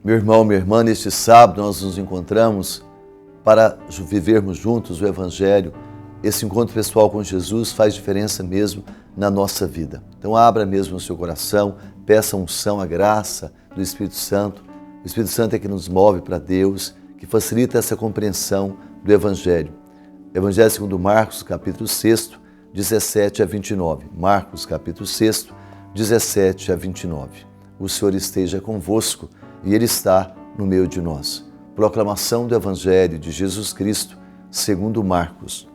Meu irmão, minha irmã, neste sábado nós nos encontramos para vivermos juntos o Evangelho. Esse encontro pessoal com Jesus faz diferença mesmo na nossa vida. Então abra mesmo o seu coração, peça a unção, a graça do Espírito Santo. O Espírito Santo é que nos move para Deus, que facilita essa compreensão do Evangelho. Evangelho segundo Marcos, capítulo 6, 17 a 29. Marcos, capítulo 6, 17 a 29. O Senhor esteja convosco e Ele está no meio de nós. Proclamação do Evangelho de Jesus Cristo, segundo Marcos.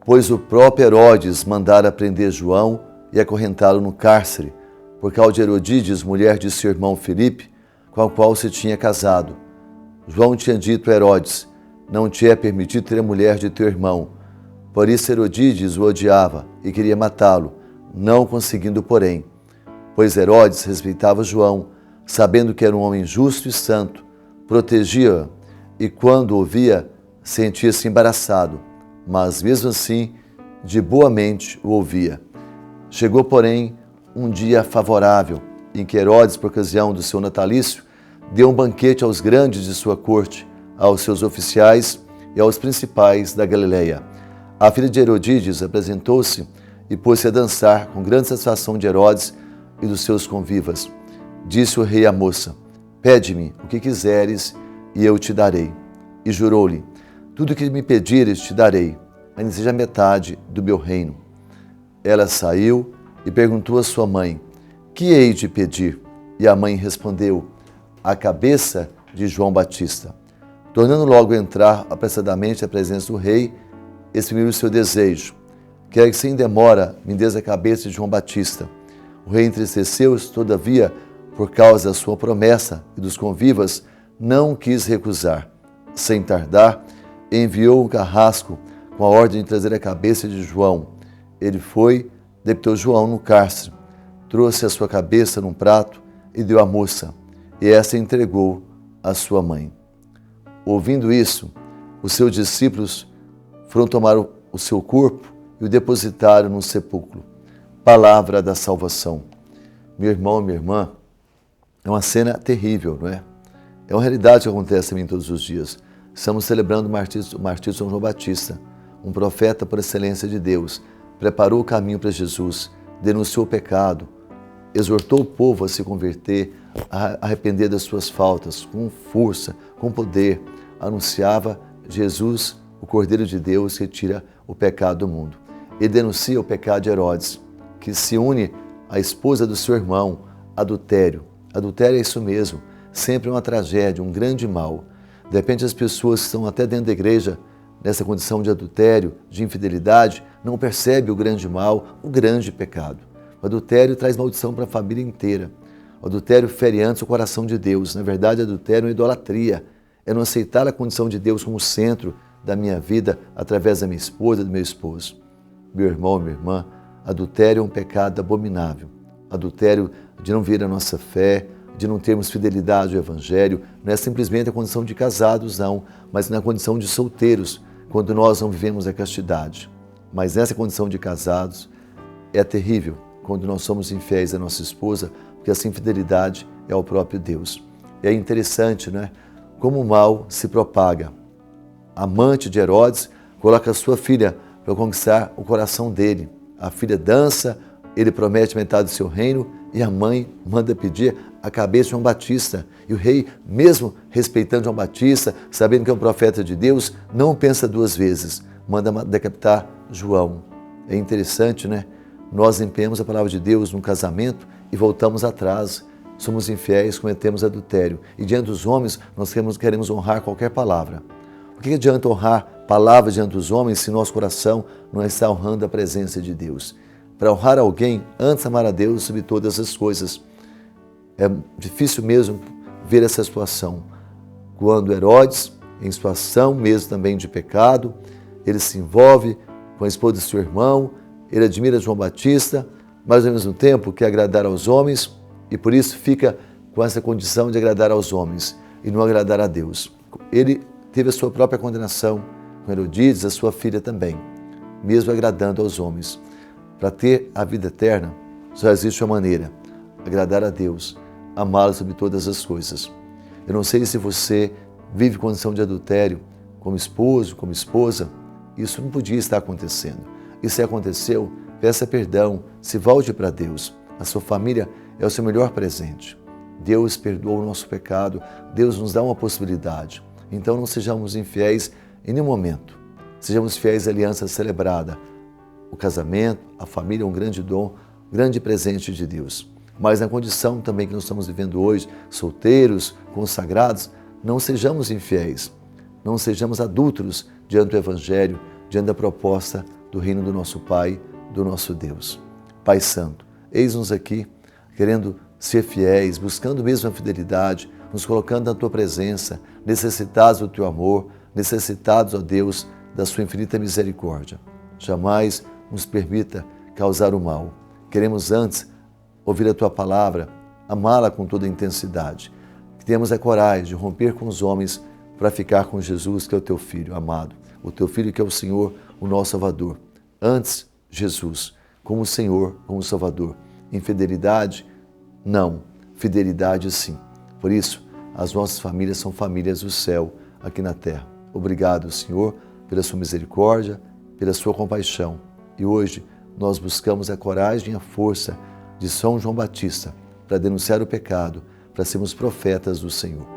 Pois o próprio Herodes mandara prender João e acorrentá-lo no cárcere, por causa de Herodíades, mulher de seu irmão Filipe, com a qual se tinha casado. João tinha dito a Herodes: não te é permitido ter a mulher de teu irmão. Por isso Herodíades o odiava e queria matá-lo, não conseguindo, porém. Pois Herodes respeitava João, sabendo que era um homem justo e santo, protegia-o e, quando o via, sentia-se embaraçado, mas mesmo assim, de boa mente o ouvia. Chegou, porém, um dia favorável, em que Herodes, por ocasião do seu natalício, deu um banquete aos grandes de sua corte, aos seus oficiais e aos principais da Galileia. A filha de Herodíades apresentou-se e pôs-se a dançar com grande satisfação de Herodes e dos seus convivas. Disse o rei à moça: pede-me o que quiseres e eu te darei. E jurou-lhe: tudo o que me pedires te darei, ainda seja metade do meu reino. Ela saiu e perguntou à sua mãe: que hei de pedir? E a mãe respondeu: a cabeça de João Batista. Tornando logo a entrar apressadamente à presença do rei, exprimiu o seu desejo: quero que sem demora me des a cabeça de João Batista. O rei entristeceu-se, todavia, por causa da sua promessa e dos convivas, não quis recusar. Sem tardar, enviou um carrasco com a ordem de trazer a cabeça de João. Ele foi, debitou João no cárcere, trouxe a sua cabeça num prato e deu à moça, e essa entregou à sua mãe. Ouvindo isso, os seus discípulos foram tomar o seu corpo e o depositaram no sepulcro. Palavra da salvação. Meu irmão, minha irmã, é uma cena terrível, não é? É uma realidade que acontece a mim todos os dias. Estamos celebrando o martírio de São João Batista, um profeta por excelência de Deus. Preparou o caminho para Jesus, denunciou o pecado, exortou o povo a se converter, a arrepender das suas faltas, com força, com poder. Anunciava Jesus, o Cordeiro de Deus que tira o pecado do mundo. Ele denuncia o pecado de Herodes, que se une à esposa do seu irmão, adultério. Adultério é isso mesmo, sempre uma tragédia, um grande mal. De repente as pessoas que estão até dentro da igreja, nessa condição de adultério, de infidelidade, não percebem o grande mal, o grande pecado. O adultério traz maldição para a família inteira. O adultério fere antes o coração de Deus. Na verdade, adultério é uma idolatria. É não aceitar a condição de Deus como centro da minha vida através da minha esposa, do meu esposo. Meu irmão, minha irmã, adultério é um pecado abominável. Adultério de não vir a nossa fé, de não termos fidelidade ao Evangelho, não é simplesmente a condição de casados, não, mas na condição de solteiros, quando nós não vivemos a castidade. Mas nessa condição de casados é terrível, quando nós somos infiéis à nossa esposa, porque essa infidelidade é ao próprio Deus. É interessante, né? Como o mal se propaga. A amante de Herodes coloca a sua filha para conquistar o coração dele. A filha dança, ele promete metade do seu reino e a mãe manda pedir a cabeça de João Batista. E o rei, mesmo respeitando João Batista, sabendo que é um profeta de Deus, não pensa duas vezes, manda decapitar João. É interessante, né? Nós empenhamos a palavra de Deus num casamento e voltamos atrás. Somos infiéis, cometemos adultério. E diante dos homens, nós queremos honrar qualquer palavra. O que adianta honrar palavras diante dos homens se nosso coração não está honrando a presença de Deus? Para honrar alguém, antes amar a Deus sobre todas as coisas. É difícil mesmo ver essa situação. Quando Herodes, em situação mesmo também de pecado, ele se envolve com a esposa de seu irmão, ele admira João Batista, mas ao mesmo tempo quer agradar aos homens e por isso fica com essa condição de agradar aos homens e não agradar a Deus. Ele teve a sua própria condenação com Herodíades, a sua filha também, mesmo agradando aos homens. Para ter a vida eterna, só existe uma maneira: agradar a Deus, amá-lo sobre todas as coisas. Eu não sei se você vive condição de adultério como esposo, como esposa. Isso não podia estar acontecendo. E se aconteceu, peça perdão, se volte para Deus. A sua família é o seu melhor presente. Deus perdoa o nosso pecado, Deus nos dá uma possibilidade. Então não sejamos infiéis em nenhum momento. Sejamos fiéis à aliança celebrada. O casamento, a família é um grande dom, grande presente de Deus. Mas na condição também que nós estamos vivendo hoje, solteiros, consagrados, não sejamos infiéis, não sejamos adúlteros diante do Evangelho, diante da proposta do reino do nosso Pai, do nosso Deus. Pai Santo, eis-nos aqui, querendo ser fiéis, buscando mesmo a fidelidade, nos colocando na Tua presença, necessitados do Teu amor, necessitados, ó Deus, da Sua infinita misericórdia. Jamais nos permita causar o mal. Queremos antes ouvir a Tua palavra, amá-la com toda a intensidade. Que tenhamos a coragem de romper com os homens para ficar com Jesus, que é o Teu Filho amado, o Teu Filho que é o Senhor, o nosso Salvador. Antes, Jesus, como Senhor, como Salvador. Infidelidade, não. Fidelidade, sim. Por isso, as nossas famílias são famílias do céu, aqui na terra. Obrigado, Senhor, pela Sua misericórdia, pela Sua compaixão. E hoje nós buscamos a coragem e a força de São João Batista para denunciar o pecado, para sermos profetas do Senhor.